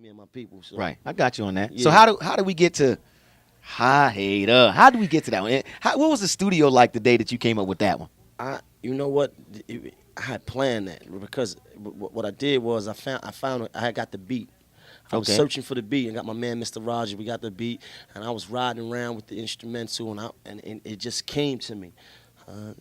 me and my people. So Right. I got you on that. So yeah, how do we get to High Hater? How do we get to that one? What was the studio like the day that you came up with that one? you know what, I had planned that because what I did was I had got the beat. I was Okay. searching for the beat and got my man Mr. Roger. We got the beat, and I was riding around with the instrumental, and it just came to me. Uh,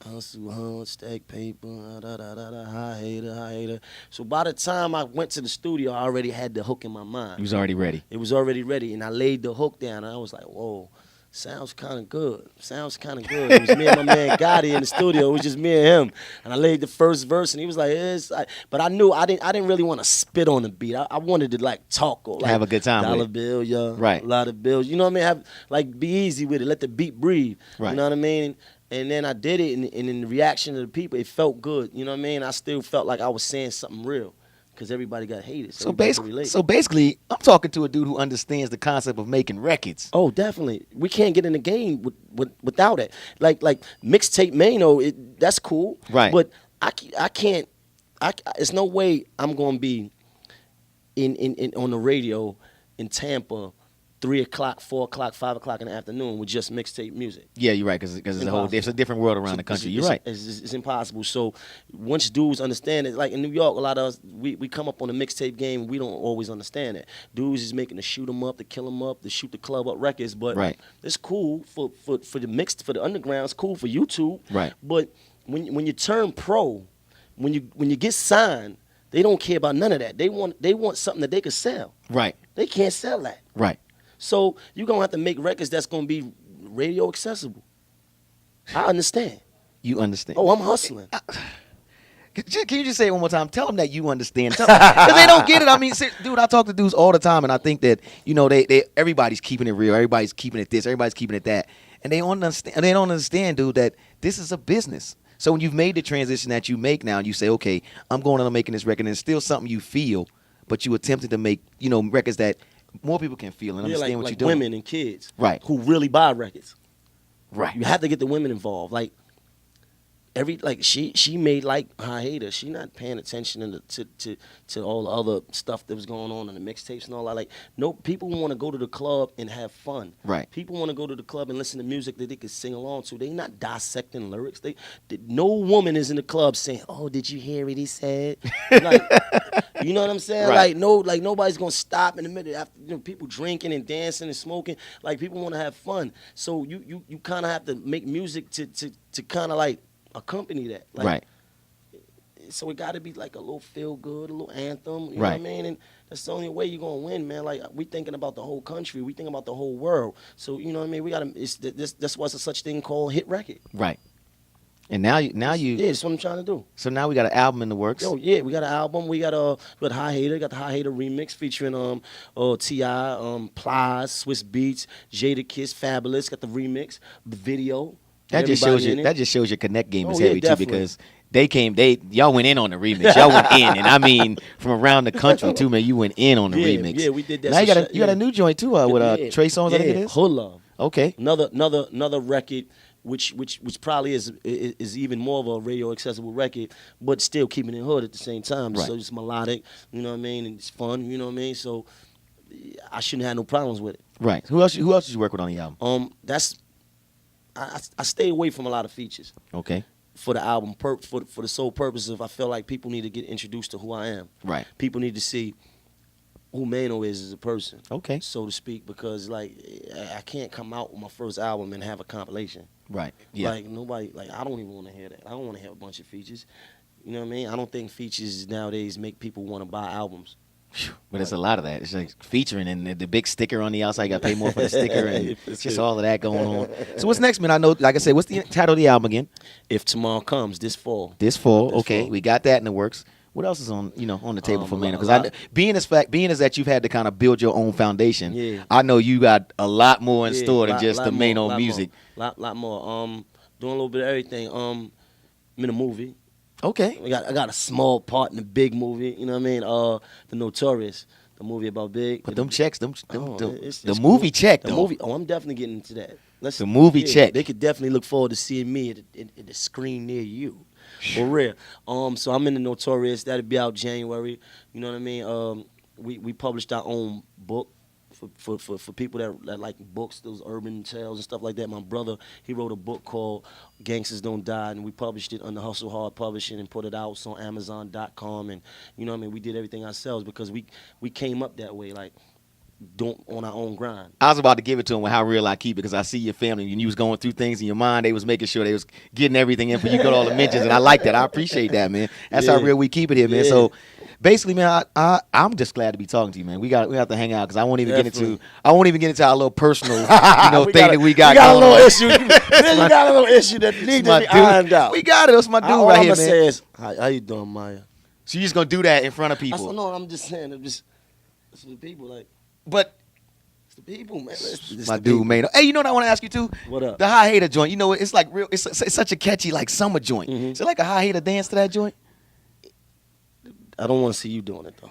Hustle hard, stack paper, high hater, high hater. So by the time I went to the studio, I already had the hook in my You mind. was already ready. It was already ready, and I laid the hook down, and I was like, whoa. Sounds kind of good. Sounds kind of good. It was me and my man Gotti in the studio. It was just me and him. And I laid the first verse, and he was like, but I knew I didn't really want to spit on the beat. I wanted to like talk or like Have a good time with dollar it. bill, yeah, Right. a lot of bills. You know what I mean? Have like be easy with it. Let the beat breathe. Right. You know what I mean? And then I did it, and in the reaction of the people, it felt good. You know what I mean? I still felt like I was saying something real, because everybody got hated. So So everybody could basically, relate. so basically, I'm talking to a dude who understands the concept of making records. Oh, definitely. We can't get in the game without it. Like mixtape Maino, that's cool. Right. But I can't. It's no way I'm gonna be in on the radio in Tampa, 3 o'clock, 4 o'clock, 5 o'clock in the afternoon with just mixtape music. Yeah, you're right, because it's Impossible. there's a different world around the country. You're right. It's impossible. So once dudes understand it, like in New York, a lot of us we come up on the mixtape game. We don't always understand it. Dudes is making to shoot 'em up, to kill 'em up, to shoot the club up records. But Right. it's cool for the underground. It's cool for YouTube. Right. But when you turn pro, when you get signed, they don't care about none of that. They want something that they can sell. Right. They can't sell that. Right. So you're gonna have to make records that's gonna be radio accessible. I understand. You understand. Oh, I'm hustling. Can you just say it one more time? Tell them that you understand. Because they don't get it. I mean, dude, I talk to dudes all the time, and I think that, they everybody's keeping it real. Everybody's keeping it this. Everybody's keeping it that. And they don't understand, dude, that this is a business. So when you've made the transition that you make now, and you say, okay, I'm going on making this record, and it's still something you feel, but you attempted to make, records that more people can feel and understand what like you're doing. women and kids, Right. who really buy records. Right. You have to get the women involved. Like she made like High Hater. She not paying attention to all the other stuff that was going on in the mixtapes and all that. Like, no, people want to go to the club and have fun. Right. People want to go to the club and listen to music that they can sing along to. They not dissecting lyrics. No woman is in the club saying, "Oh, did you hear what he said?" Like, you know what I'm saying? Right. Like nobody's gonna stop in the middle after people drinking and dancing and smoking. Like, people want to have fun. So you kind of have to make music to kind of like accompany that. Like, Right. So it got to be like a little feel good, a little anthem. You know Right. what I mean? And that's the only way you're gonna win, man. Like, we thinking about the whole country, we thinking about the whole world. So you know what I mean? We gotta. That's what's a such thing called hit record. Right. And now you. Yeah, that's what I'm trying to do. So now we got an album in the works. Yo, yeah, we got an album. We got High Hater. Got the High Hater remix featuring Ti, Plies, Swiss Beats, Jada Kiss, Fabulous. Got the remix, the video. That just shows everybody you. in it. That just shows your connect game is Oh, yeah, heavy too, definitely. because y'all went in on the remix. Y'all went in, and I mean from around the country too, man. You went in on the Yeah, remix. yeah, we did that. Now you So got shit, you got yeah. a new joint too with Yeah. Trey Songz. I think it is. Hood Love. Okay. Another record, which probably is even more of a radio accessible record, but still keeping it hood at the same time. Right. So it's melodic, you know what I mean, and it's fun, you know what I mean. So I shouldn't have no problems with it. Right. Who else did you work with on the album? I stay away from a lot of features Okay. for the album, for the sole purpose of I feel like people need to get introduced to who I am. Right. People need to see who Maino is as a person. Okay. So to speak, because like I can't come out with my first album and have a compilation. Right. Yeah. Like nobody, like I don't even want to hear that. I don't want to hear a bunch of features. You know what I mean? I don't think features nowadays make people want to buy albums. But it's a lot of that. It's like featuring and the big sticker on the outside. You got to pay more for the sticker, and it's just all of that going on. So what's next, man? I know, like I said, what's the title of the album again? If Tomorrow Comes this fall. This fall. This Okay, fall. we got that in the works. What else is on the table for A Maino? lot. Because being as that you've had to kind of build your own foundation. Yeah. I know you got a lot more in Yeah, store than lot- just the lot Maino more, music. Lot more. Doing a little bit of everything. I'm in a movie. Okay. I got a small part in the big movie. You know what I mean? The Notorious, the movie about Big. But them checks, the It's movie cool. check The though. movie. Oh, I'm definitely getting into that. The movie check. They could definitely look forward to seeing me at the screen near you. For real. So I'm in the Notorious. That'll be out January. You know what I mean? we published our own book for people that like books, those urban tales and stuff like that. My brother, he wrote a book called Gangsters Don't Die, and we published it under Hustle Hard Publishing and put it out on Amazon.com. And you know what I mean, we did everything ourselves because we came up that way, like doing on our own grind. I was about to give it to him with how real I keep it because I see your family and you was going through things in your mind. They was making sure they was getting everything in for you. Got all the mentions, and I like that. I appreciate that, man. That's how real we keep it here, man. Yeah. So basically, man, I'm just glad to be talking to you, man. We have to hang out because I won't even get into our little personal thing that we got. We got a going little on. issue. Man, you got a little issue that needs to be ironed out. We got it. That's my dude All right I'm here, gonna man. say is, how you doing, Maya? So you just gonna do that in front of people? No, I'm just saying, it's the people, like, But it's the people, man. It's my the dude, people. Maino. Hey, you know what I want to ask you too? What up? The High Hater joint. You know, it's like real. It's such a catchy like summer joint. Mhm. Is it like a High Hater dance to that joint? I don't want to see you doing it though.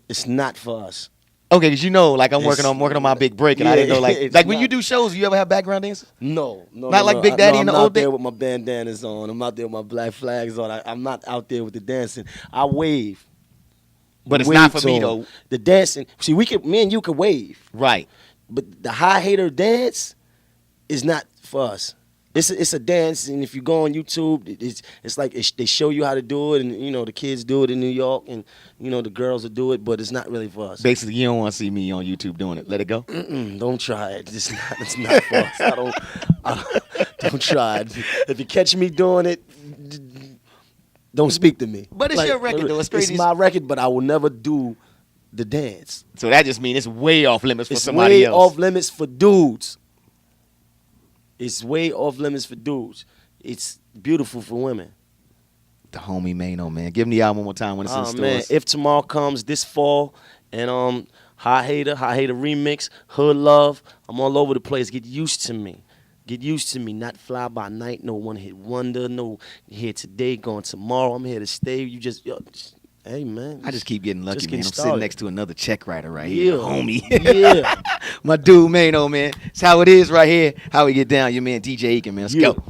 It's not for us. Okay, because you know, like I'm It's- working on my big break, and yeah, I didn't know it's like when not- you do shows, you ever have background dancers? No. Not like Big Daddy in the I'm old out there day? with my bandanas on. I'm out there with my black flags on. I'm not out there with the dancing. I wave. But it's Wave not for me to 'em. though. The dancing. See, me and you could wave, Right. but the High Hater dance is not for us. It's a dance, and if you go on YouTube, it's like they show you how to do it, and you know the kids do it in New York, and you know the girls will do it, but it's not really for us. Basically, you don't want to see me on YouTube doing it. Let it go. Don't try it. It's not for us. Don't try it. If you catch me doing it, don't speak to me. But it's your record, though. It's crazy. my record, but I will never do the dance. So that just means it's way off limits for It's somebody way else. off limits for dudes. It's way off limits for dudes. It's beautiful for women. The homie Maino, man. Give him the album one more time when it's in Oh stores. man, If Tomorrow Comes this fall, and Hot Hater remix, Hood Love. I'm all over the place. Get used to me. Get used to me. Not fly by night. No one hit wonder. No here today, going tomorrow. I'm here to stay. You just hey man. I just keep getting lucky, Just man. I'm getting sitting started. next to another check writer right Yeah. here, homie. Yeah. My dude, Maino, man. It's how it is right here. How we get down. Your man, DJ Ekin, man. Let's Yeah. go.